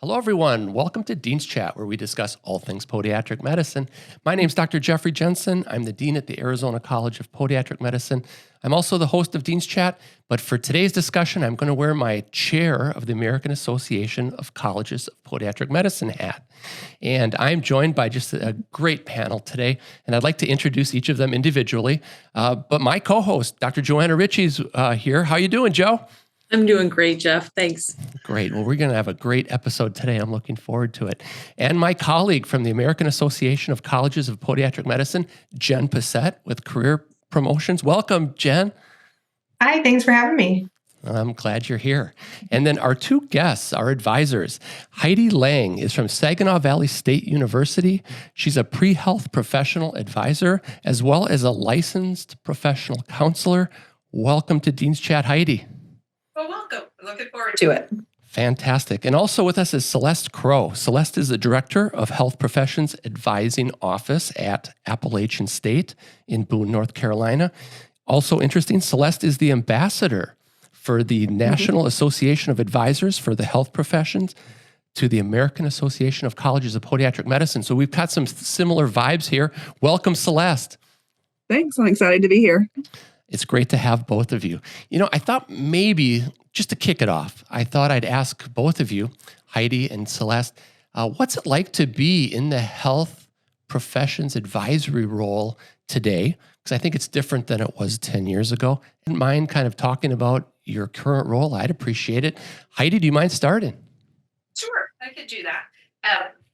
Hello, everyone. Welcome to Dean's Chat, where we discuss all things podiatric medicine. My name is Dr. Jeffrey Jensen. I'm the Dean at the Arizona College of Podiatric Medicine. I'm also the host of Dean's Chat, but for today's discussion, I'm going to wear my chair of the American Association of Colleges of Podiatric Medicine hat. And I'm joined by just a great panel today, and I'd like to introduce each of them individually. But my co-host, Dr. Joanna Richey, is here. How you doing, Joe? I'm doing great, Jeff. Thanks. Great. Well, we're going to have a great episode today. I'm looking forward to it. And my colleague from the American Association of Colleges of Podiatric Medicine, Jen Bessette with Career Promotions. Welcome, Jen. Hi, thanks for having me. I'm glad you're here. And then our two guests, our advisors, Heidi Lang is from Saginaw Valley State University. She's a pre-health professional advisor, as well as a licensed professional counselor. Welcome to Dean's Chat, Heidi. Well, welcome. Looking forward to it. Fantastic. And also with us is Celeste Crowe. Celeste is the Director of Health Professions Advising Office at Appalachian State in Boone, North Carolina. Also interesting, Celeste is the ambassador for the National Association of Advisors for the Health Professions to the American Association of Colleges of Podiatric Medicine. So we've got some similar vibes here. Welcome, Celeste. Thanks. I'm excited to be here. It's great to have both of you. You know, I thought maybe just to kick it off, I thought I'd ask both of you, Heidi and Celeste, what's it like to be in the health professions advisory role today? Because I think it's different than it was 10 years ago. And mind kind of talking about your current role? I'd appreciate it. Heidi, do you mind starting? Sure, I could do that.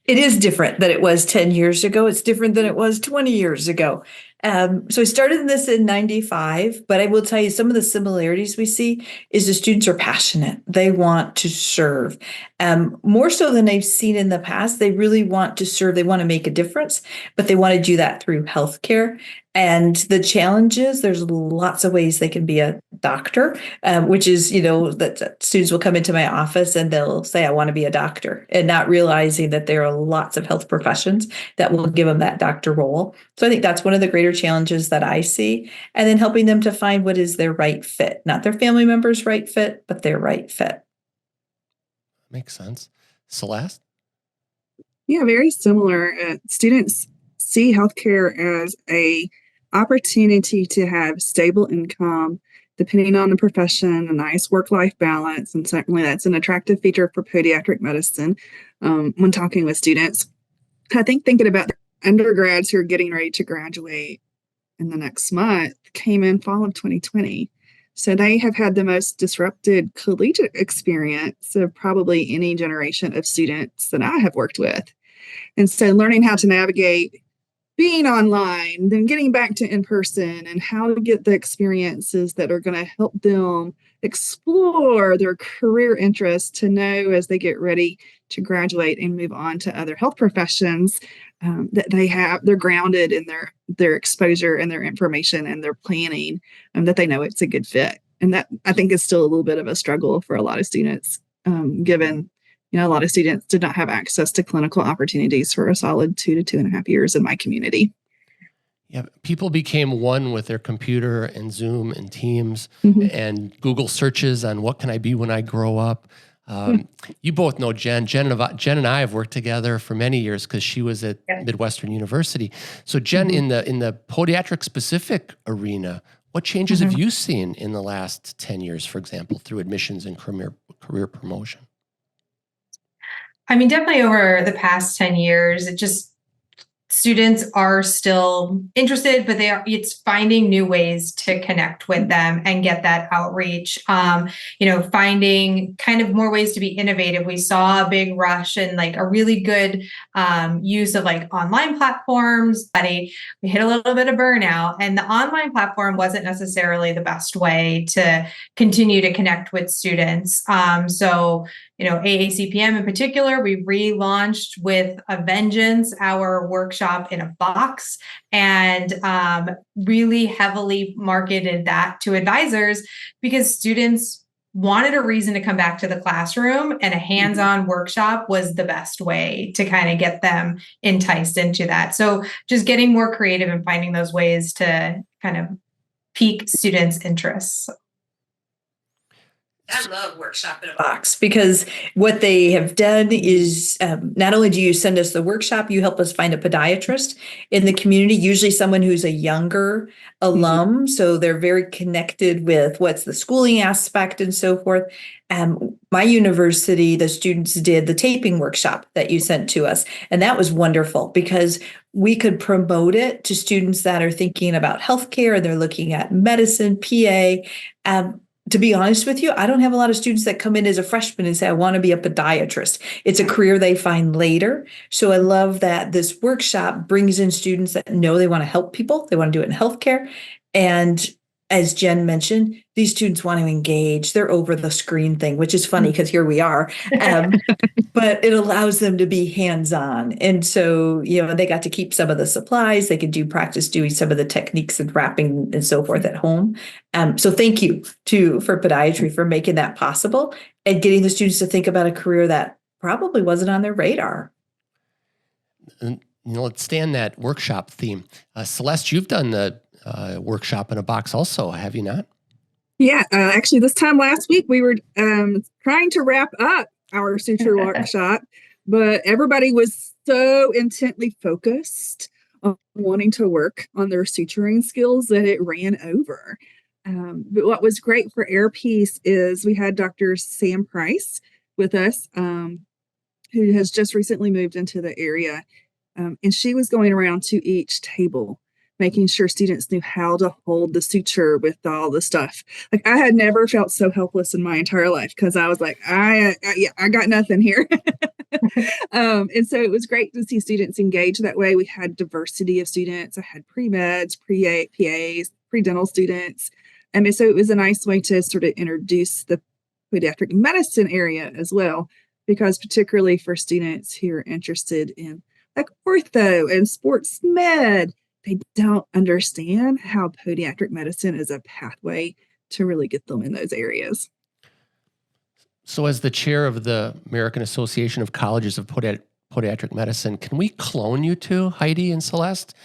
It is different than it was 10 years ago. It's different than it was 20 years ago. So I started this in 95, but I will tell you some of the similarities we see is the students are passionate. They want to serve. More so than I've seen in the past, they really want to serve. They want to make a difference, but they want to do that through healthcare. And the challenge is there's lots of ways they can be a doctor, which is, that students will come into my office and they'll say, I want to be a doctor, and not realizing that there are lots of health professions that will give them that doctor role. So I think that's one of the greater challenges that I see. And then helping them to find what is their right fit, not their family member's right fit, but their right fit. Makes sense. Celeste? Yeah, very similar. Students see healthcare as a opportunity to have stable income, depending on the profession, a nice work-life balance, and certainly that's an attractive feature for pediatric medicine. When talking with students, I think thinking about undergrads who are getting ready to graduate in the next month came in fall of 2020. So they have had the most disrupted collegiate experience of probably any generation of students that I have worked with. And so learning how to navigate being online, then getting back to in-person, and how to get the experiences that are going to help them explore their career interests to know as they get ready to graduate and move on to other health professions, that they're grounded in their exposure and their information and their planning, and that they know it's a good fit. And that, I think, is still a little bit of a struggle for a lot of students, given a lot of students did not have access to clinical opportunities for a solid 2 to 2.5 years in my community. Yeah, people became one with their computer and Zoom and Teams and Google searches on what can I be when I grow up. You both know Jen. Jen and I have worked together for many years because she was at Midwestern University. So Jen, in the podiatric specific arena, what changes have you seen in the last 10 years, for example, through admissions and career promotion? I mean, definitely over the past 10 years, students are still interested, but it's finding new ways to connect with them and get that outreach, finding kind of more ways to be innovative. We saw a big rush and a really good use of online platforms. We hit a little bit of burnout, and the online platform wasn't necessarily the best way to continue to connect with students. AACPM in particular, we relaunched with a vengeance our workshop in a box, and really heavily marketed that to advisors because students wanted a reason to come back to the classroom, and a hands-on workshop was the best way to kind of get them enticed into that. So just getting more creative and finding those ways to kind of pique students' interests. I love workshop in a box because what they have done is not only do you send us the workshop, you help us find a podiatrist in the community, usually someone who's a younger alum. So they're very connected with what's the schooling aspect and so forth. My university, the students did the taping workshop that you sent to us. And that was wonderful because we could promote it to students that are thinking about healthcare and they're looking at medicine, PA. To be honest with you, I don't have a lot of students that come in as a freshman and say, I want to be a podiatrist. It's a career they find later. So I love that this workshop brings in students that know they want to help people. They want to do it in healthcare. And as Jen mentioned, these students want to engage. They're over the screen thing, which is funny because here we are. But it allows them to be hands-on. And so, they got to keep some of the supplies. They could do practice doing some of the techniques and wrapping and so forth at home. So thank you for podiatry for making that possible and getting the students to think about a career that probably wasn't on their radar. And, let's stay on that workshop theme. Celeste, you've done the workshop in a box also, have you not? Yeah, actually, this time last week, we were trying to wrap up our suture workshop, but everybody was so intently focused on wanting to work on their suturing skills that it ran over. But what was great for Airpiece is we had Dr. Sam Price with us, who has just recently moved into the area. And she was going around to each table, making sure students knew how to hold the suture with all the stuff. Like I had never felt so helpless in my entire life because I was like, I got nothing here. And so it was great to see students engage that way. We had diversity of students. I had pre-meds, pre-PAs, pre-dental students. And so it was a nice way to sort of introduce the pediatric medicine area as well, because particularly for students who are interested in like ortho and sports med, they don't understand how podiatric medicine is a pathway to really get them in those areas. So as the chair of the American Association of Colleges of Podiatric Medicine, can we clone you two, Heidi and Celeste?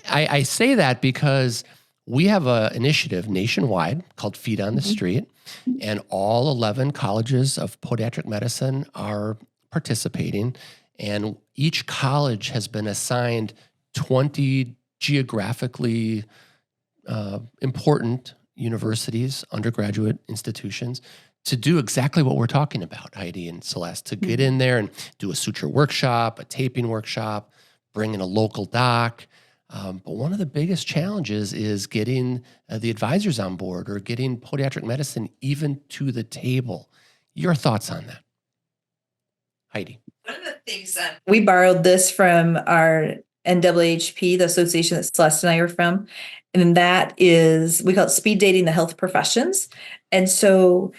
I say that because we have an initiative nationwide called Feet on the Street, and all 11 colleges of podiatric medicine are participating, and each college has been assigned 20 geographically important universities, undergraduate institutions, to do exactly what we're talking about, Heidi and Celeste, to get in there and do a suture workshop, a taping workshop, bring in a local doc. But one of the biggest challenges is getting the advisors on board or getting podiatric medicine even to the table. Your thoughts on that, Heidi? One of the things that we borrowed this from our NAACP, the association that Celeste and I are from, and that is, we call it speed dating the health professions. And so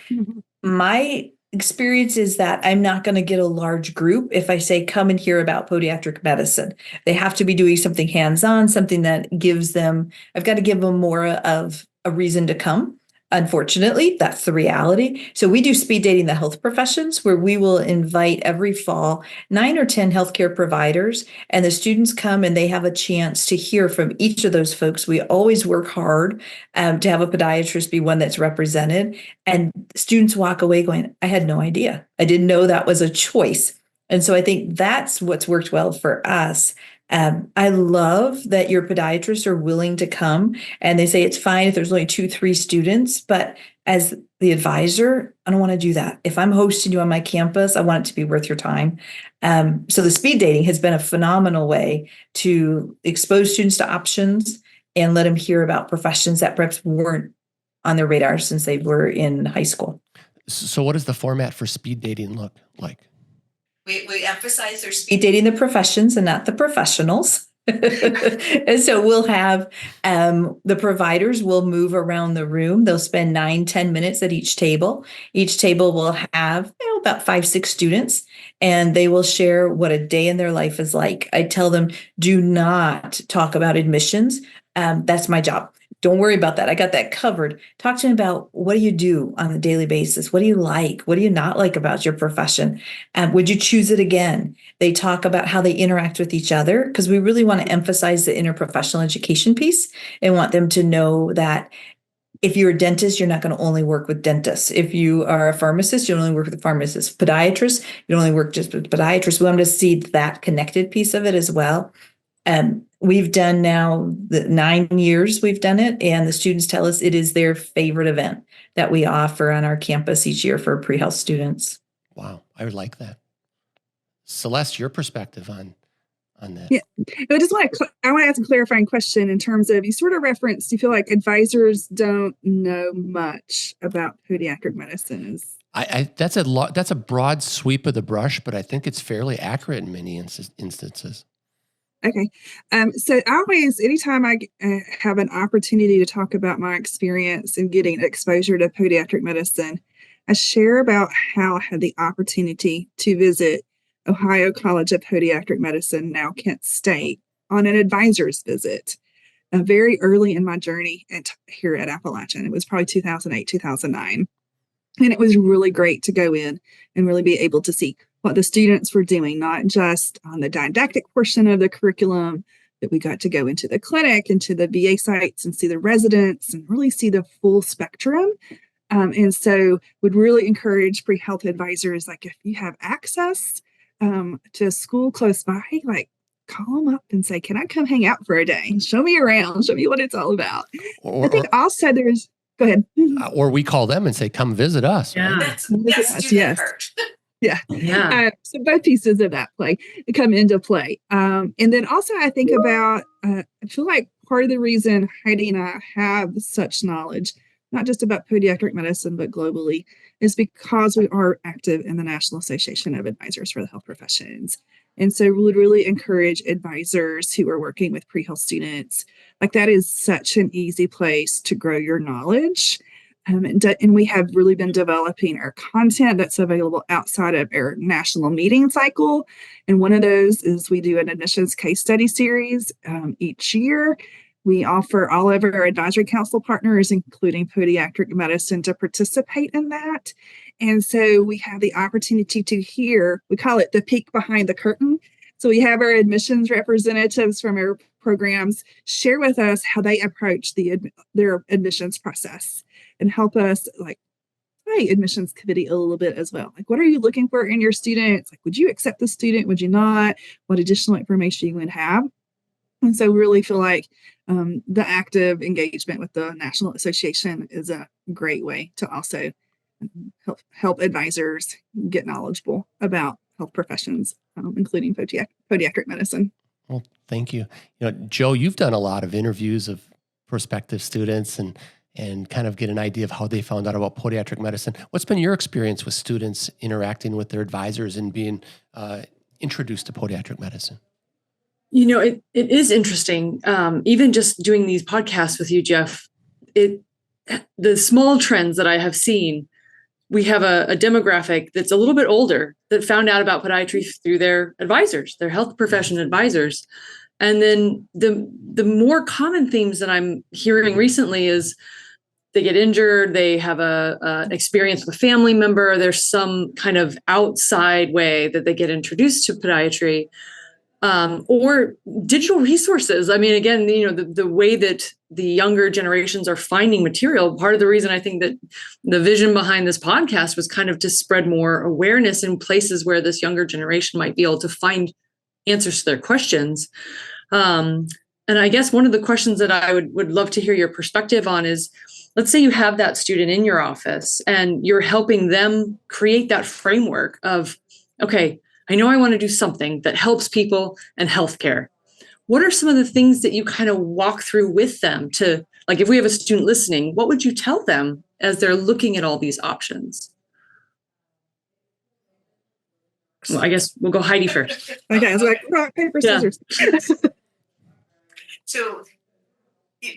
my experience is that I'm not going to get a large group if I say, come and hear about podiatric medicine. They have to be doing something hands-on, something that gives them, I've got to give them more of a reason to come. Unfortunately, that's the reality. So we do speed dating the health professions, where we will invite every fall 9 or 10 healthcare providers, and the students come and they have a chance to hear from each of those folks. We always work hard to have a podiatrist be one that's represented, and students walk away going, I had no idea. I didn't know that was a choice. And so I think that's what's worked well for us. I love that your podiatrists are willing to come, and they say it's fine if there's only 2-3 students, but as the advisor, I don't want to do that. If I'm hosting you on my campus, I want it to be worth your time. So the speed dating has been a phenomenal way to expose students to options and let them hear about professions that perhaps weren't on their radar since they were in high school. So what does the format for speed dating look like? We emphasize they're speed dating the professions and not the professionals. And so we'll have the providers will move around the room. They'll spend 9-10 minutes at each table. Each table will have about 5-6 students, and they will share what a day in their life is like. I tell them, do not talk about admissions. That's my job. Don't worry about that. I got that covered. Talk to them about, what do you do on a daily basis? What do you like? What do you not like about your profession? Would you choose it again? They talk about how they interact with each other, because we really want to emphasize the interprofessional education piece and want them to know that if you're a dentist, you're not going to only work with dentists. If you are a pharmacist, you only work with pharmacists. Podiatrists, you only work just with podiatrists. We want to see that connected piece of it as well. We've done now the 9 years we've done it, and the students tell us it is their favorite event that we offer on our campus each year for pre-health students. Wow, I would like that. Celeste, your perspective on that. Yeah, I just want to ask a clarifying question in terms of, you sort of referenced, you feel like advisors don't know much about pediatric medicine. That's a broad sweep of the brush, but I think it's fairly accurate in many instances. Okay. So anytime I have an opportunity to talk about my experience in getting exposure to pediatric medicine, I share about how I had the opportunity to visit Ohio College of Podiatric Medicine, now Kent State, on an advisor's visit very early in my journey here at Appalachian. It was probably 2008, 2009. And it was really great to go in and really be able to see what the students were doing, not just on the didactic portion of the curriculum, but we got to go into the clinic, into the VA sites and see the residents and really see the full spectrum. And so would really encourage pre-health advisors, like if you have access to a school close by, like call them up and say, can I come hang out for a day? Show me around, show me what it's all about. I think also there's, go ahead. Or we call them and say, come visit us. Yeah. Right? Yes. Yeah. Yeah. So both pieces of that come into play. And then also I think about, I feel like part of the reason Heidi and I have such knowledge, not just about pediatric medicine, but globally, is because we are active in the National Association of Advisors for the Health Professions. And so we would really encourage advisors who are working with pre-health students. Like that is such an easy place to grow your knowledge. And we have really been developing our content that's available outside of our national meeting cycle. And one of those is we do an admissions case study series each year. We offer all of our advisory council partners, including pediatric medicine, to participate in that. And so we have the opportunity to hear, we call it the peek behind the curtain. So we have our admissions representatives from our programs share with us how they approach their admissions process and help us admissions committee a little bit as well. Like, what are you looking for in your students? Like, would you accept the student? Would you not? What additional information you would have? And so we really feel like the active engagement with the National Association is a great way to also help advisors get knowledgeable about health professions, including podiatric medicine. Well, thank you. Joe, you've done a lot of interviews of prospective students and kind of get an idea of how they found out about podiatric medicine. What's been your experience with students interacting with their advisors and being introduced to podiatric medicine? It is interesting. Even just doing these podcasts with you, Jeff, the small trends that I have seen, we have a demographic that's a little bit older that found out about podiatry through their advisors, their health profession advisors. And then the more common themes that I'm hearing recently is they get injured, they have an experience with a family member, there's some kind of outside way that they get introduced to podiatry. Or digital resources. I mean, again, the way that the younger generations are finding material, part of the reason I think that the vision behind this podcast was kind of to spread more awareness in places where this younger generation might be able to find answers to their questions. And I guess one of the questions that I would love to hear your perspective on is, let's say you have that student in your office and you're helping them create that framework of, okay, I know I want to do something that helps people and healthcare. What are some of the things that you kind of walk through with them to, like, if we have a student listening, what would you tell them as they're looking at all these options? Well, I guess we'll go Heidi first. Okay, it's like rock, paper, scissors. So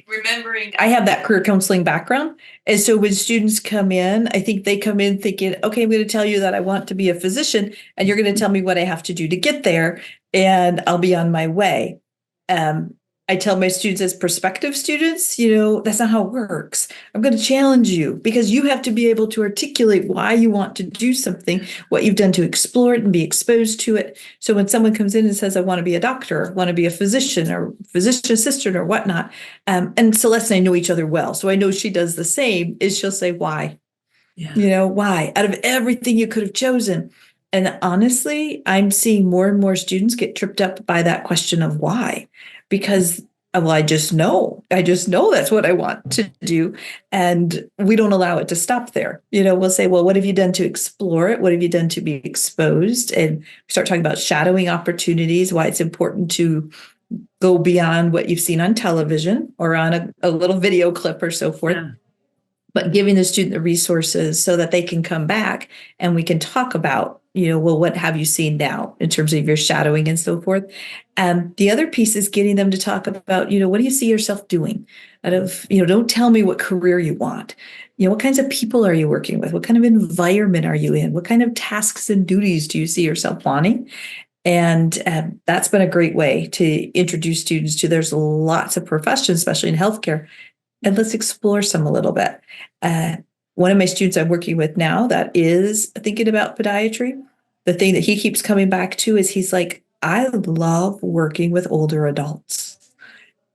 remembering I have that career counseling background. And so when students come in, I think they come in thinking, okay, I'm going to tell you that I want to be a physician and you're going to tell me what I have to do to get there and I'll be on my way. I I tell my students as prospective students, that's not how it works. I'm going to challenge you because you have to be able to articulate why you want to do something, what you've done to explore it and be exposed to it. So when someone comes in and says, I want to be a doctor, want to be a physician or physician assistant or whatnot, and Celeste and I know each other well, so I know she does the same, is she'll say, why? Yeah. Why? Out of everything you could have chosen. And honestly, I'm seeing more and more students get tripped up by that question of why, because, well, I just know that's what I want to do. And we don't allow it to stop there. We'll say, well, what have you done to explore it? What have you done to be exposed? And we start talking about shadowing opportunities, why it's important to go beyond what you've seen on television or on a little video clip or so forth. Yeah. But giving the student the resources so that they can come back and we can talk about, well, what have you seen now in terms of your shadowing and so forth. The other piece is getting them to talk about, what do you see yourself doing? Don't tell me what career you want. What kinds of people are you working with? What kind of environment are you in? What kind of tasks and duties do you see yourself wanting? And that's been a great way to introduce students to, there's lots of professions, especially in healthcare, and let's explore some a little bit. One of my students I'm working with now that is thinking about podiatry, the thing that he keeps coming back to is he's like, I love working with older adults.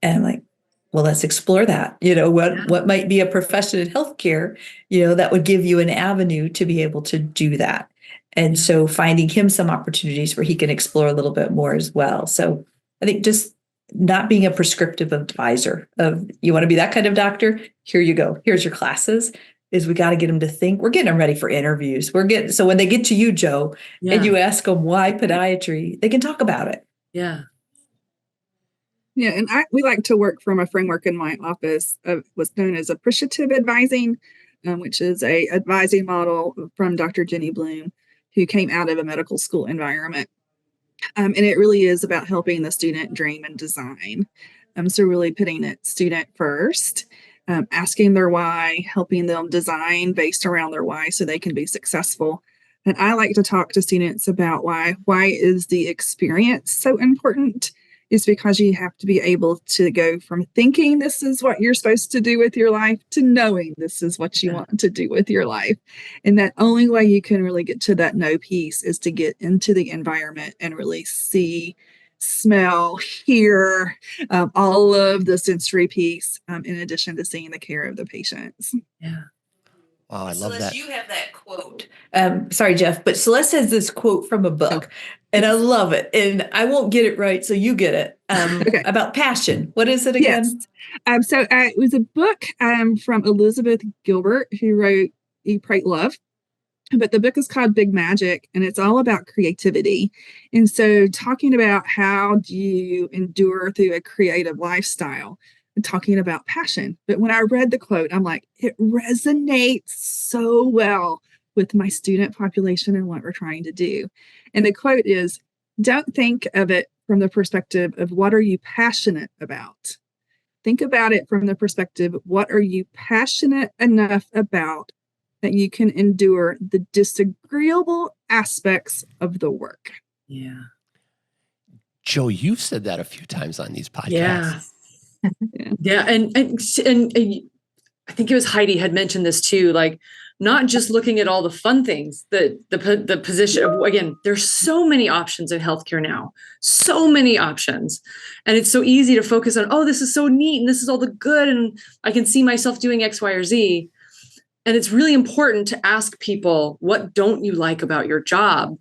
And I'm like, well, let's explore that. What might be a profession in healthcare, that would give you an avenue to be able to do that. And so finding him some opportunities where he can explore a little bit more as well. So I think just not being a prescriptive advisor of, you want to be that kind of doctor? Here you go. Here's your classes. Is we got to get them to think. We're getting them ready for interviews. So when they get to you, Joe, and you ask them why podiatry, they can talk about it. Yeah. Yeah, and we like to work from a framework in my office of what's known as appreciative advising, which is a advising model from Dr. Jenny Bloom, who came out of a medical school environment. And it really is about helping the student dream and design. So really putting it student first, asking their why, helping them design based around their why so they can be successful. And I like to talk to students about why is the experience so important? Is because you have to be able to go from thinking this is what you're supposed to do with your life to knowing this is what you want to do with your life. And that only way you can really get to that know piece is to get into the environment and really see, smell, hear, all of the sensory piece, in addition to seeing the care of the patients. Yeah. Wow, I love Celeste, that. you have that quote. Sorry, Jeff, but Celeste has this quote from a book, and I love it. And I won't get it right, so you get it. Okay. About passion. What is it again? Yes. It was a book from Elizabeth Gilbert, who wrote Eat, Pray, Love. But the book is called Big Magic, and it's all about creativity. And so talking about how do you endure through a creative lifestyle, and talking about passion. But when I read the quote, I'm like, it resonates so well with my student population and what we're trying to do. And the quote is, don't think of it from the perspective of what are you passionate about? Think about it from the perspective, what are you passionate enough about that you can endure the disagreeable aspects of the work? Yeah. Joe, you've said that a few times on these podcasts. Yeah. Yeah. And I think it was Heidi had mentioned this too, like not just looking at all the fun things that the position of, again, there's so many options in healthcare now, so many options. And it's so easy to focus on, oh, this is so neat. And this is all the good. And I can see myself doing X, Y, or Z. And it's really important to ask people, what don't you like about your job?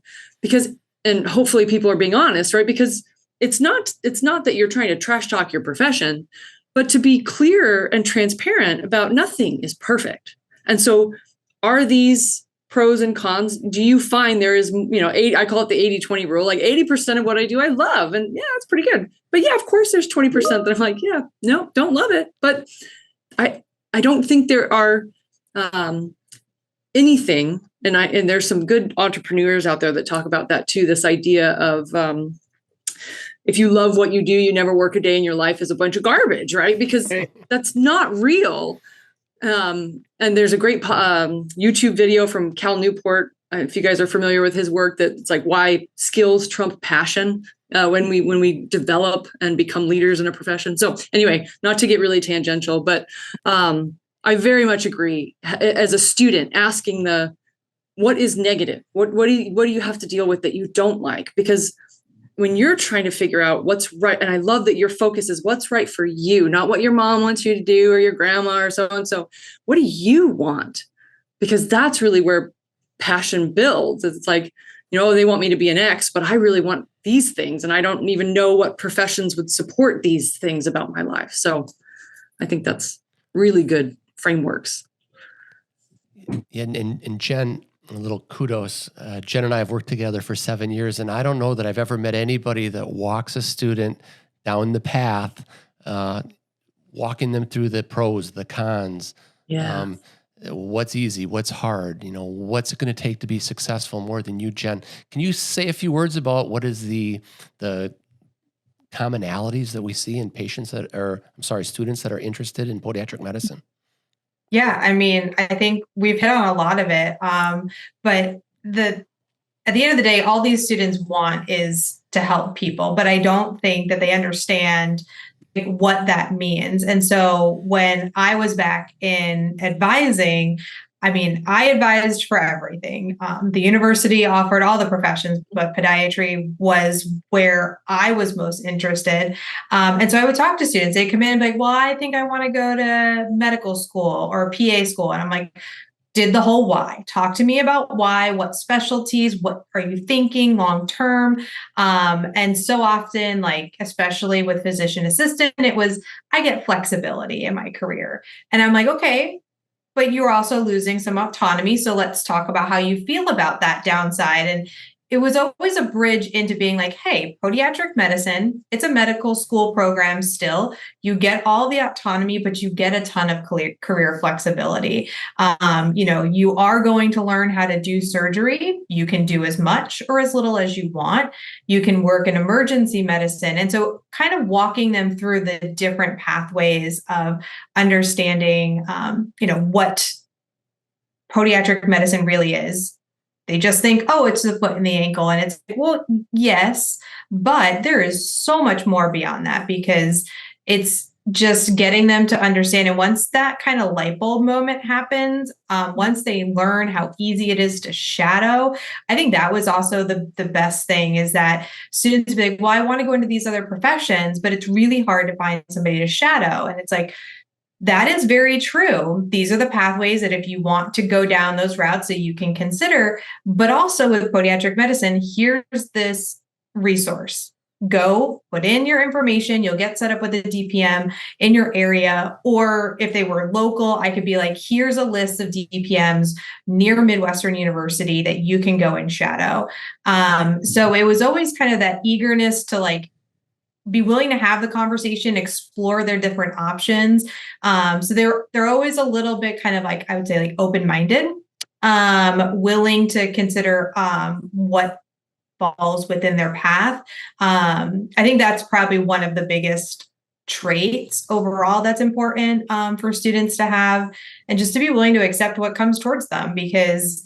And hopefully people are being honest, right? Because it's not that you're trying to trash talk your profession, but to be clear and transparent about nothing is perfect. And so are these pros and cons? Do you find there is, I call it the 80-20 rule, like 80% of what I do, I love. And yeah, it's pretty good. But yeah, of course there's 20% that I'm like, yeah, no, don't love it. But I don't think there are anything. And there's some good entrepreneurs out there that talk about that too. This idea of, if you love what you do, you never work a day in your life is a bunch of garbage, right? Because that's not real. And there's a great YouTube video from Cal Newport if you guys are familiar with his work, that it's like why skills trump passion when we develop and become leaders in a profession. So anyway, not to get really tangential, but I very much agree. As a student, asking what is negative? What do you have to deal with that you don't like? Because when you're trying to figure out what's right, and I love that your focus is what's right for you, not what your mom wants you to do or your grandma or so and so. What do you want? Because that's really where passion builds. It's like, they want me to be an X, but I really want these things. And I don't even know what professions would support these things about my life. So I think that's really good frameworks. And Jen, a little kudos. Jen and I have worked together for 7 years, and I don't know that I've ever met anybody that walks a student down the path, walking them through the pros, the cons, what's easy, what's hard, what's it going to take to be successful more than you, Jen. Can you say a few words about what is the commonalities that we see in students that are interested in podiatric medicine? Yeah, I mean, I think we've hit on a lot of it. But at the end of the day, all these students want is to help people, but I don't think that they understand what that means. And so when I was back in advising, I mean, I advised for everything. The university offered all the professions, but podiatry was where I was most interested. And so I would talk to students. They'd come in and be like, well, I think I want to go to medical school or PA school. And I'm like, did the whole why. Talk to me about why, what specialties, what are you thinking long term? And so often, like, especially with physician assistant, it was, I get flexibility in my career. And I'm like, okay, but you're also losing some autonomy. So let's talk about how you feel about that downside. And it was always a bridge into being like, hey, podiatric medicine, it's a medical school program still. You get all the autonomy, but you get a ton of career flexibility. You are going to learn how to do surgery. You can do as much or as little as you want. You can work in emergency medicine. And so kind of walking them through the different pathways of understanding, what podiatric medicine really is. They just think, oh, it's the foot and the ankle. And it's like, well, yes, but there is so much more beyond that, because it's just getting them to understand. And once that kind of light bulb moment happens, once they learn how easy it is to shadow, I think that was also the best thing, is that students be like, well, I want to go into these other professions, but it's really hard to find somebody to shadow. And it's like, that is very true. These are the pathways that if you want to go down those routes that you can consider, but also with podiatric medicine, here's this resource. Go put in your information. You'll get set up with a DPM in your area. Or if they were local, I could be like, here's a list of DPMs near Midwestern University that you can go and shadow. So it was always kind of that eagerness to be willing to have the conversation, explore their different options. So they're always a little bit kind of I would say open-minded, willing to consider what falls within their path. I think that's probably one of the biggest traits overall that's important for students to have, and just to be willing to accept what comes towards them, because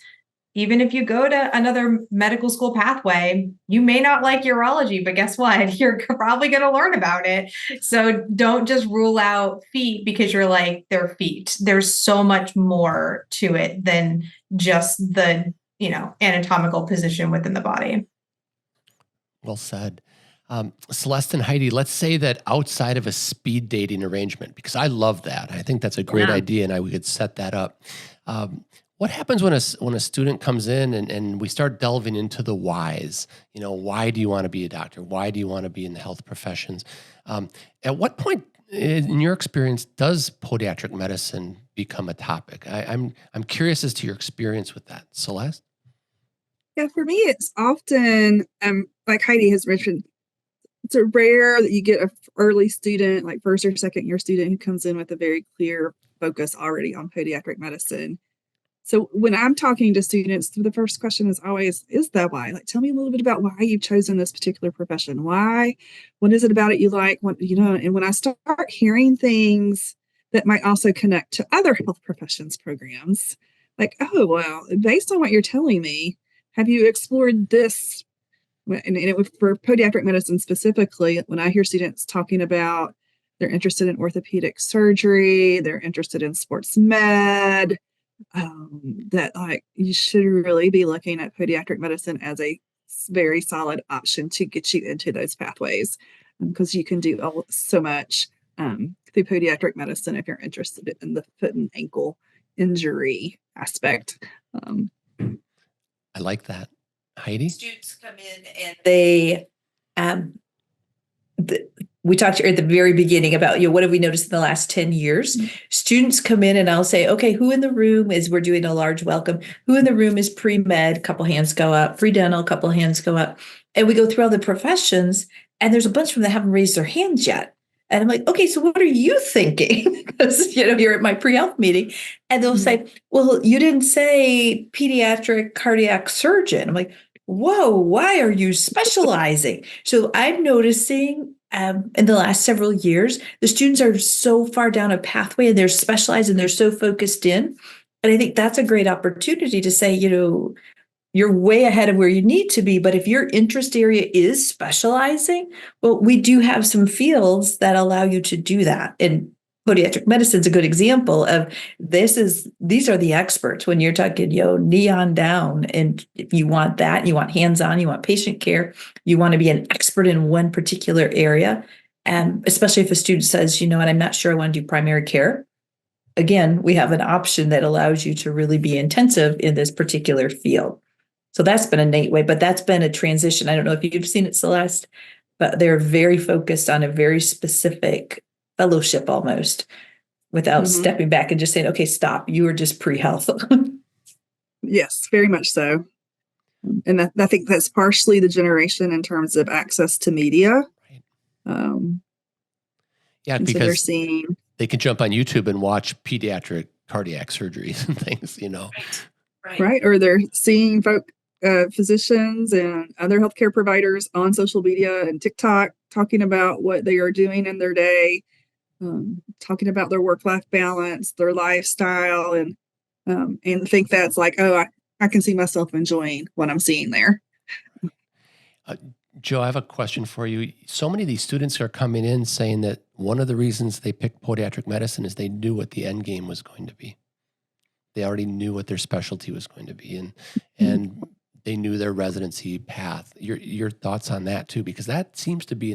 even if you go to another medical school pathway, you may not like urology, but guess what? You're probably going to learn about it. So don't just rule out feet because you're like, they're feet. There's so much more to it than just the, anatomical position within the body. Well said. Celeste and Heidi, let's say that outside of a speed dating arrangement, because I love that. I think that's a great idea, and we could set that up. What happens when a student comes in and we start delving into the whys? Why do you want to be a doctor? Why do you want to be in the health professions? At what point, in your experience, does podiatric medicine become a topic? I'm curious as to your experience with that, Celeste. Yeah, for me, it's often like Heidi has mentioned. It's rare that you get an early student, like first or second year student, who comes in with a very clear focus already on podiatric medicine. So when I'm talking to students, the first question is always, is that why? Tell me a little bit about why you've chosen this particular profession. Why? What is it about it you like? And when I start hearing things that might also connect to other health professions programs, like, oh, well, based on what you're telling me, have you explored this? For podiatric medicine specifically, when I hear students talking about they're interested in orthopedic surgery, they're interested in sports med, that like you should really be looking at podiatric medicine as a very solid option to get you into those pathways, because you can do so much through pediatric medicine if you're interested in the foot and ankle injury aspect. I like that. Heidi? Students come in and they, we talked at the very beginning about, what have we noticed in the last 10 years? Mm-hmm. Students come in and I'll say, okay, who in the room is, we're doing a large welcome. Who in the room is pre-med? Couple hands go up. Free dental, couple hands go up. And we go through all the professions, and there's a bunch of them that haven't raised their hands yet. And I'm like, okay, so what are you thinking? Because, you're at my pre-health meeting, and they'll say, well, you didn't say pediatric cardiac surgeon. I'm like, whoa, why are you specializing? So I'm noticing in the last several years, the students are so far down a pathway and they're specialized and they're so focused in. And I think that's a great opportunity to say, you're way ahead of where you need to be. But if your interest area is specializing, well, we do have some fields that allow you to do that. And podiatric medicine is a good example of these are the experts when you're talking, knee on down. And if you want that, you want hands-on, you want patient care, you want to be an expert in one particular area. And especially if a student says, and I'm not sure I want to do primary care. Again, we have an option that allows you to really be intensive in this particular field. So that's been a neat way, but that's been a transition. I don't know if you've seen it, Celeste, but they're very focused on a very specific fellowship almost, without stepping back and just saying, okay, stop, you are just pre-health. Yes, very much so. And I think that's partially the generation in terms of access to media. Yeah, because they're seeing, they can jump on YouTube and watch pediatric cardiac surgeries and things, Right. Or they're seeing physicians and other healthcare providers on social media and TikTok talking about what they are doing in their day, talking about their work-life balance, their lifestyle, and think that's like, oh, I can see myself enjoying what I'm seeing there. Joe, I have a question for you. So many of these students are coming in saying that one of the reasons they picked podiatric medicine is they knew what the end game was going to be. They already knew what their specialty was going to be, and they knew their residency path. Your thoughts on that too, because that seems to be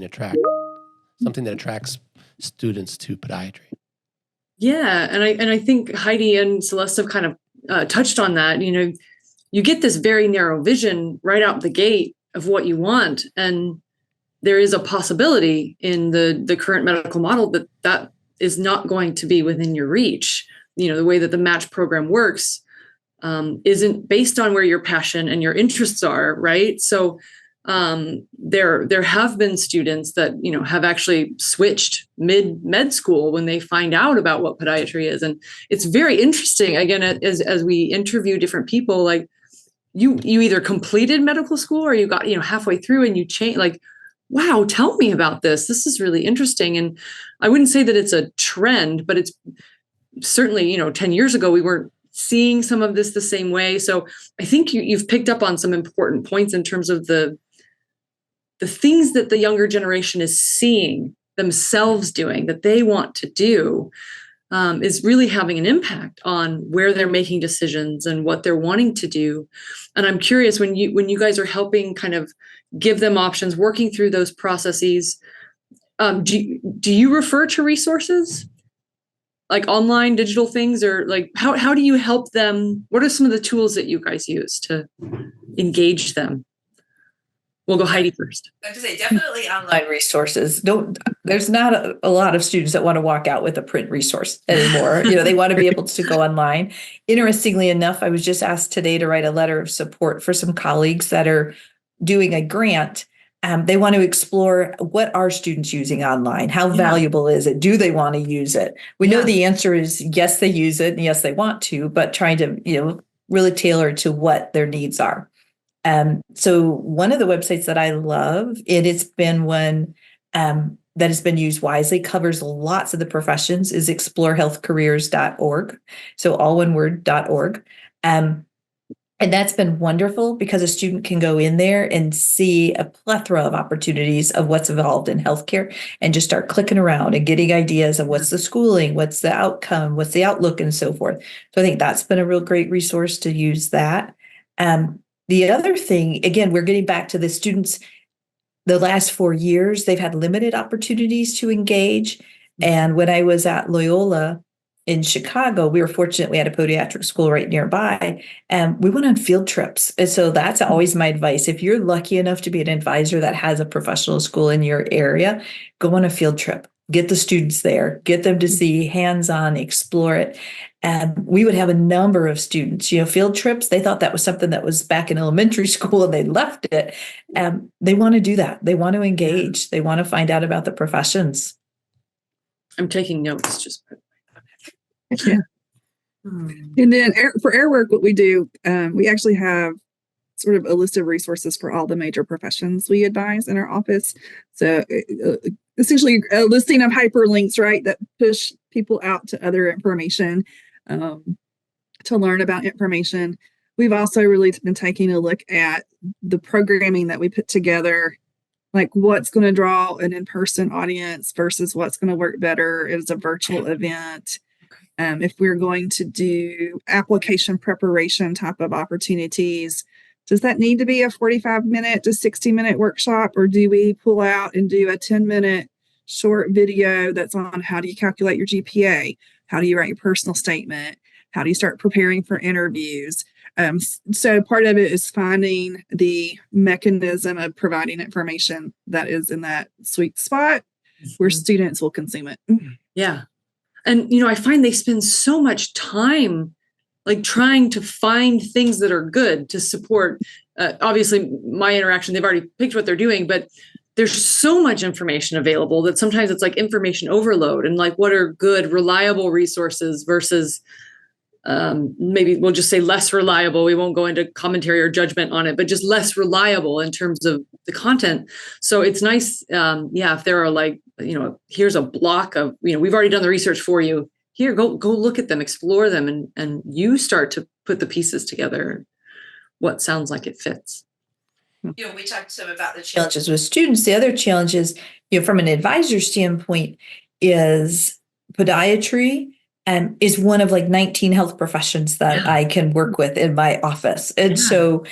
something that attracts students to podiatry. Yeah, and I think Heidi and Celeste have kind of touched on that. You get this very narrow vision right out the gate of what you want, and there is a possibility in the current medical model that is not going to be within your reach. The way that the match program works isn't based on where your passion and your interests are, right? So there have been students that have actually switched mid-med school when they find out about what podiatry is, and it's very interesting. Again, as we interview different people, like you either completed medical school or you got halfway through and you change. Like, wow, tell me about this. This is really interesting. And I wouldn't say that it's a trend, but it's certainly 10 years ago we weren't seeing some of this the same way. So I think you've picked up on some important points in terms of the things that the younger generation is seeing themselves doing that they want to do is really having an impact on where they're making decisions and what they're wanting to do. And I'm curious, when you guys are helping kind of give them options, working through those processes, do you refer to resources like online digital things, or like how do you help them? What are some of the tools that you guys use to engage them? We'll go Heidi first. I have to say, definitely online resources. There's not a lot of students that want to walk out with a print resource anymore. They want to be able to go online. Interestingly enough, I was just asked today to write a letter of support for some colleagues that are doing a grant. They want to explore, what are students using online? How valuable is it? Do they want to use it? We know the answer is yes, they use it, and yes, they want to, but trying to really tailor to what their needs are. So one of the websites that I love, it's been one that has been used wisely, covers lots of the professions, is explorehealthcareers.org. So all one word, .org. And that's been wonderful because a student can go in there and see a plethora of opportunities of what's involved in healthcare and just start clicking around and getting ideas of what's the schooling, what's the outcome, what's the outlook, and so forth. So I think that's been a real great resource to use that. The other thing, again, we're getting back to the students. The last 4 years, they've had limited opportunities to engage. And when I was at Loyola in Chicago, we were fortunate we had a podiatric school right nearby, and we went on field trips. And so that's always my advice. If you're lucky enough to be an advisor that has a professional school in your area, go on a field trip. Get the students there, get them to see hands-on, explore it. And we would have a number of students, field trips. They thought that was something that was back in elementary school and they left it. They want to do that. They want to engage. They want to find out about the professions. I'm taking notes. Just Yeah. And then for air work, what we do, we actually have sort of a list of resources for all the major professions we advise in our office. So essentially a listing of hyperlinks, right, that push people out to other information to learn about information. We've also really been taking a look at the programming that we put together, like what's going to draw an in-person audience versus what's going to work better as a virtual event. If we're going to do application preparation type of opportunities, does that need to be a 45-minute to 60-minute workshop, or do we pull out and do a 10-minute short video that's on how do you calculate your GPA? How do you write your personal statement? How do you start preparing for interviews? So part of it is finding the mechanism of providing information that is in that sweet spot where students will consume it. Yeah. And, I find they spend so much time like trying to find things that are good to support. Obviously, my interaction, they've already picked what they're doing, but there's so much information available that sometimes it's like information overload, and like what are good, reliable resources versus maybe we'll just say less reliable. We won't go into commentary or judgment on it, but just less reliable in terms of the content. So it's nice. If there are like, here's a block of, we've already done the research for you. Here, go look at them, explore them, and you start to put the pieces together. What sounds like it fits. We talked some about the challenges with students. The other challenges, from an advisor standpoint, is podiatry is one of like 19 health professions that I can work with in my office. And so,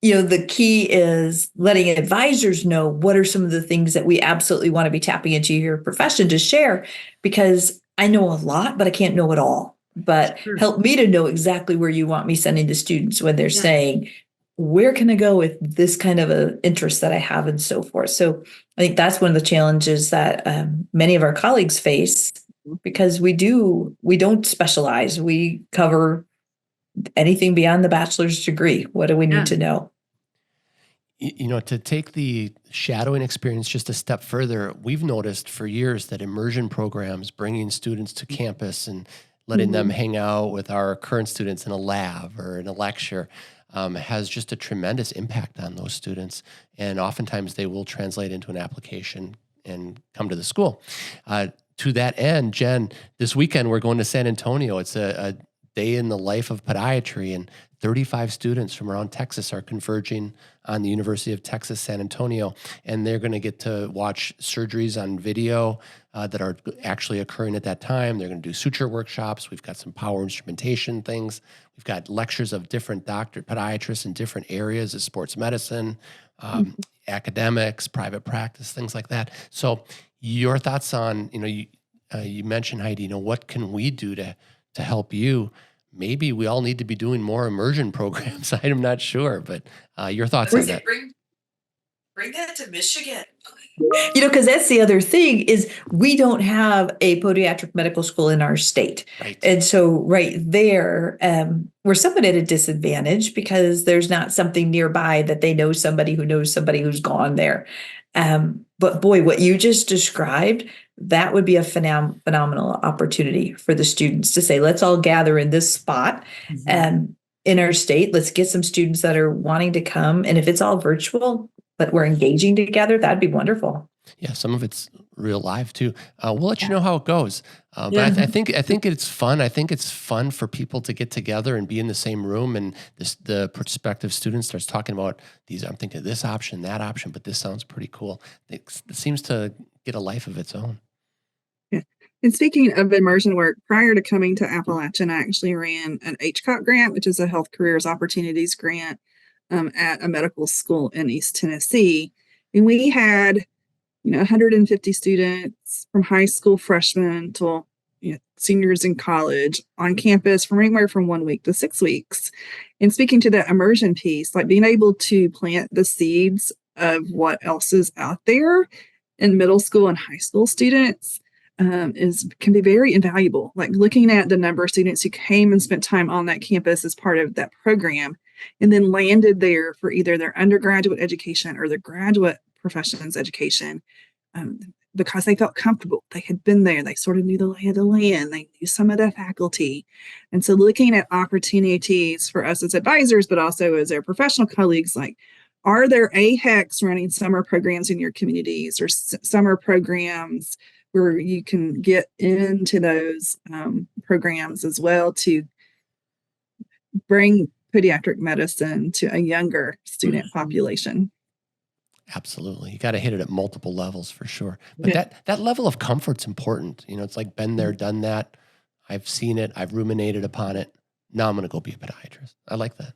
the key is letting advisors know what are some of the things that we absolutely want to be tapping into your profession to share, because I know a lot, but I can't know it all. But help me to know exactly where you want me sending the students when they're saying, where can I go with this kind of an interest that I have, and so forth. So I think that's one of the challenges that many of our colleagues face, because we don't specialize. We cover anything beyond the bachelor's degree. What do we need to know? To take the shadowing experience just a step further, we've noticed for years that immersion programs, bringing students to campus and letting them hang out with our current students in a lab or in a lecture, has just a tremendous impact on those students. And oftentimes they will translate into an application and come to the school. To that end, Jen, this weekend we're going to San Antonio. It's a day in the life of podiatry, and 35 students from around Texas are converging on the University of Texas, San Antonio, and they're going to get to watch surgeries on video that are actually occurring at that time. They're going to do suture workshops. We've got some power instrumentation things. We've got lectures of different podiatrists in different areas of sports medicine, academics, private practice, things like that. So your thoughts on, you mentioned, Heidi, what can we do to help you? Maybe we all need to be doing more immersion programs. I'm not sure, but your thoughts on that? Bring that to Michigan. Because that's the other thing is we don't have a podiatric medical school in our state. Right. And so right there, we're somewhat at a disadvantage because there's not something nearby that they know somebody who knows somebody who's gone there. But boy, what you just described, that would be a phenomenal opportunity for the students to say, let's all gather in this spot in our state. Let's get some students that are wanting to come. And if it's all virtual, but we're engaging together, that'd be wonderful. Yeah, some of it's real live too. We'll let you know how it goes. But I think it's fun. I think it's fun for people to get together and be in the same room, and the prospective student starts talking about these. I'm thinking this option, that option, but this sounds pretty cool. It seems to get a life of its own. Yeah. And speaking of immersion work, prior to coming to Appalachian, I actually ran an HCOP grant, which is a Health Careers Opportunities grant at a medical school in East Tennessee. And we had 150 students from high school freshmen till seniors in college on campus from anywhere from 1 week to 6 weeks. And speaking to that immersion piece, like being able to plant the seeds of what else is out there in middle school and high school students can be very invaluable. Like looking at the number of students who came and spent time on that campus as part of that program, and then landed there for either their undergraduate education or their graduate professions education, because they felt comfortable. They had been there. They sort of knew the lay of the land. They knew some of the faculty. And so looking at opportunities for us as advisors, but also as their professional colleagues, like, are there AHECs running summer programs in your communities, or summer programs where you can get into those programs as well to bring pediatric medicine to a younger student population? Absolutely. You got to hit it at multiple levels for sure. But that level of comfort's important. It's like been there, done that. I've seen it. I've ruminated upon it. Now I'm going to go be a podiatrist. I like that.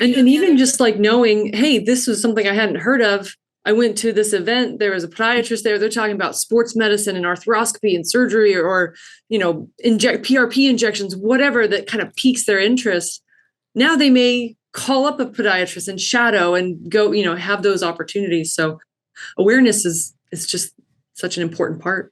And even just like knowing, hey, this was something I hadn't heard of. I went to this event. There was a podiatrist there. They're talking about sports medicine and arthroscopy and surgery, or PRP injections, whatever that kind of piques their interest. Now they may call up a podiatrist and shadow and go, have those opportunities. So awareness is just such an important part.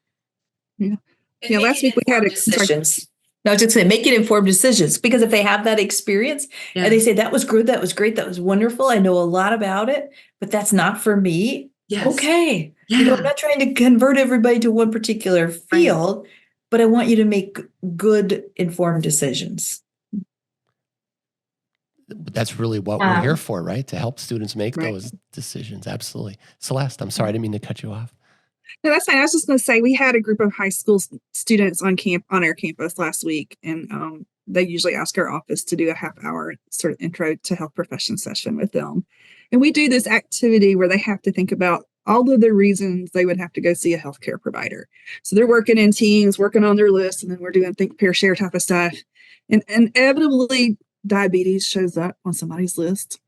Yeah. Yeah. Last week we had decisions. No, I was just saying, making informed decisions, because if they have that experience and they say, that was good, that was great, that was wonderful, I know a lot about it, but that's not for me. Yes. Okay. Yeah. I'm not trying to convert everybody to one particular field, but I want you to make good informed decisions. That's really what we're here for, right? To help students make those decisions. Absolutely. Celeste, I'm sorry, I didn't mean to cut you off. No, that's fine. I was just going to say, we had a group of high school students on our campus last week, and they usually ask our office to do a half-hour sort of intro to health profession session with them. And we do this activity where they have to think about all of the reasons they would have to go see a healthcare provider. So they're working in teams, working on their list, and then we're doing think, pair, share type of stuff. And inevitably, diabetes shows up on somebody's list,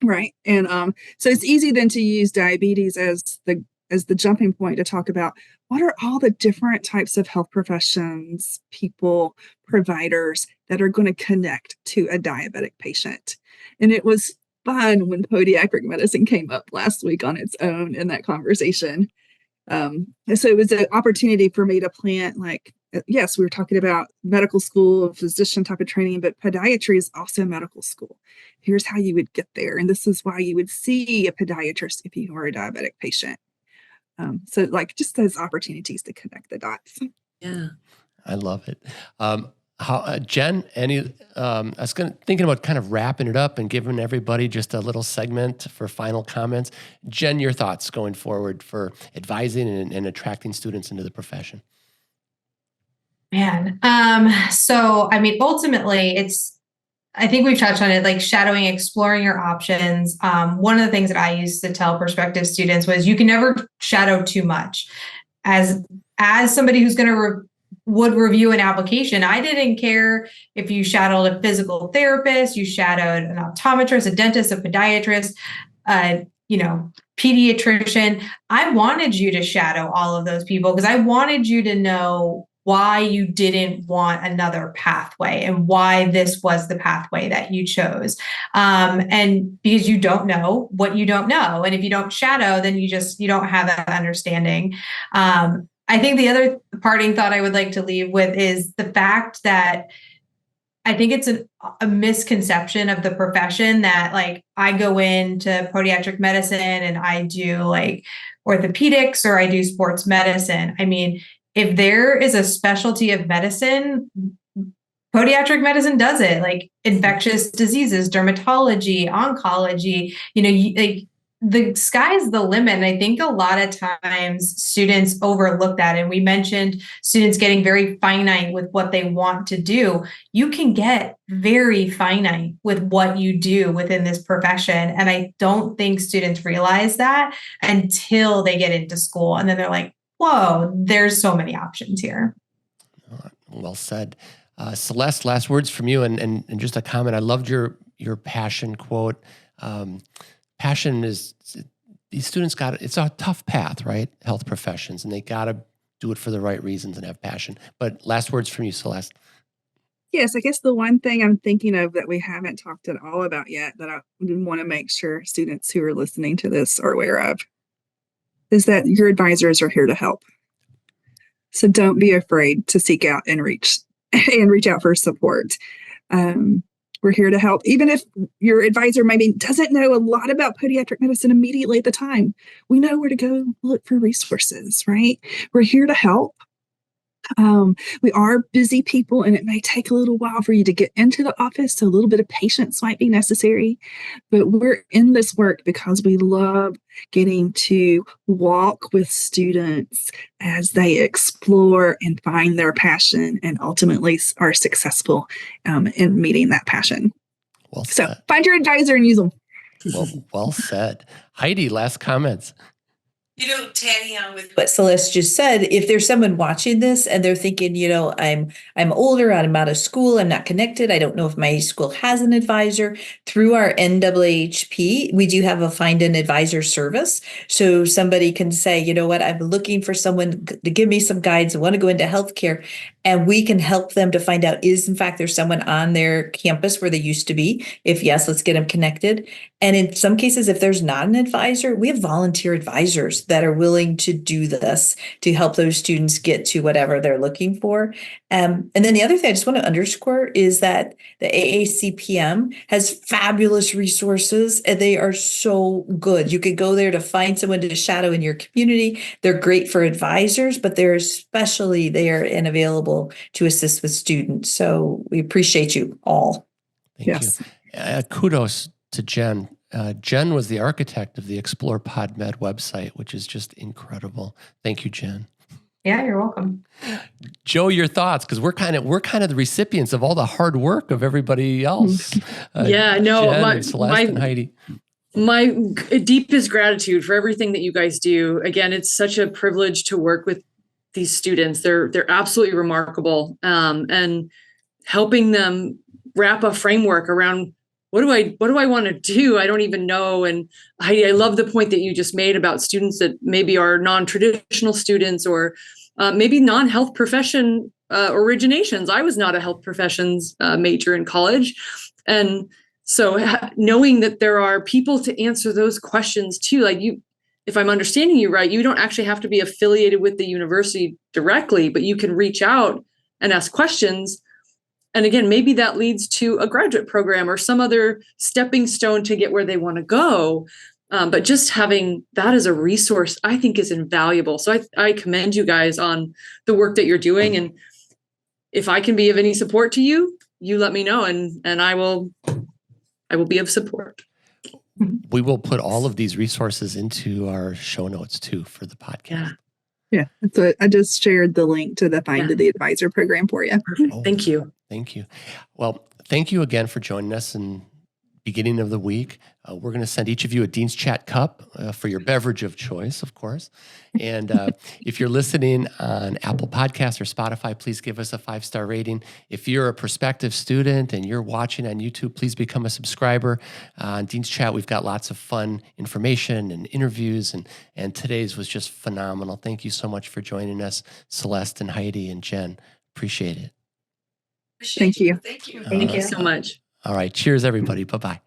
right? And so it's easy then to use diabetes as the jumping point to talk about what are all the different types of health professions, people, providers that are going to connect to a diabetic patient. And it was fun when podiatric medicine came up last week on its own in that conversation. So it was an opportunity for me to plant, like, yes, we were talking about medical school, physician type of training, but podiatry is also medical school. Here's how you would get there. And this is why you would see a podiatrist if you were a diabetic patient. So like just those opportunities to connect the dots. Yeah. I love it. Jen, I was thinking about kind of wrapping it up and giving everybody just a little segment for final comments. Jen, your thoughts going forward for advising and attracting students into the profession? Man. So, ultimately I think we've touched on it, like shadowing, exploring your options. One of the things that I used to tell prospective students was you can never shadow too much. As somebody who's going to would review an application, I didn't care if you shadowed a physical therapist, you shadowed an optometrist, a dentist, a podiatrist, pediatrician. I wanted you to shadow all of those people because I wanted you to know why you didn't want another pathway and why this was the pathway that you chose. And because you don't know what you don't know. And if you don't shadow, then you don't have that understanding. I think the other parting thought I would like to leave with is the fact that I think it's a misconception of the profession that like I go into podiatric medicine and I do like orthopedics or I do sports medicine. If there is a specialty of medicine, podiatric medicine does it, like infectious diseases, dermatology, oncology, the sky's the limit. And I think a lot of times students overlook that. And we mentioned students getting very finite with what they want to do. You can get very finite with what you do within this profession. And I don't think students realize that until they get into school. And then they're like, whoa, there's so many options here. Well said. Celeste, last words from you, and just a comment. I loved your passion quote. Passion is, these students it's a tough path, right? Health professions, and they got to do it for the right reasons and have passion. But last words from you, Celeste. Yes, I guess the one thing I'm thinking of that we haven't talked at all about yet that I want to make sure students who are listening to this are aware of is that your advisors are here to help. So don't be afraid to seek out and reach out for support. We're here to help. Even if your advisor maybe doesn't know a lot about podiatric medicine immediately at the time, we know where to go look for resources, right? We're here to help. We are busy people, and it may take a little while for you to get into the office, so a little bit of patience might be necessary. But we're in this work because we love getting to walk with students as they explore and find their passion and ultimately are successful in meeting that passion. Well said. So find your advisor and use them. Well said. Heidi, last comments. Tagging on with what Celeste just said, if there's someone watching this and they're thinking, I'm older, I'm out of school, I'm not connected, I don't know if my school has an advisor, through our NAACP, we do have a find an advisor service. So somebody can say, you know what, I'm looking for someone to give me some guides. I want to go into healthcare. And we can help them to find out, is in fact there's someone on their campus where they used to be? If yes, let's get them connected. And in some cases, if there's not an advisor, we have volunteer advisors that are willing to do this to help those students get to whatever they're looking for. And then the other thing I just want to underscore is that the AACPM has fabulous resources, and they are so good. You could go there to find someone to shadow in your community. They're great for advisors, but they're especially there and available to assist with students. So we appreciate you all. Thank you. Kudos to Jen. Jen was the architect of the Explore PodMed website, which is just incredible. Thank you, Jen. Yeah, you're welcome. Joe, your thoughts, because we're kind of the recipients of all the hard work of everybody else. Jen and Celeste and Heidi. My deepest gratitude for everything that you guys do. Again, it's such a privilege to work with these students. They're absolutely remarkable, and helping them wrap a framework around what do I want to do? I don't even know. And I love the point that you just made about students that maybe are non-traditional students or maybe non-health profession originations. I was not a health professions major in college. And so knowing that there are people to answer those questions too, like if I'm understanding you right, you don't actually have to be affiliated with the university directly, but you can reach out and ask questions. And again, maybe that leads to a graduate program or some other stepping stone to get where they want to go. But just having that as a resource, I think is invaluable. So I commend you guys on the work that you're doing. And if I can be of any support to you, you let me know, and I will be of support. We will put all of these resources into our show notes too for the podcast. Yeah. So I just shared the link to the Find the Advisor program for you. Perfect. Thank you. Thank you. Well, thank you again for joining us in beginning of the week. We're going to send each of you a Dean's Chat cup for your beverage of choice, of course. And if you're listening on Apple Podcasts or Spotify, please give us a 5-star rating. If you're a prospective student and you're watching on YouTube, please become a subscriber. On Dean's Chat, we've got lots of fun information and interviews, and today's was just phenomenal. Thank you so much for joining us, Celeste and Heidi and Jen. Appreciate it. Thank you. Thank you so much. All right. Cheers, everybody. Bye-bye.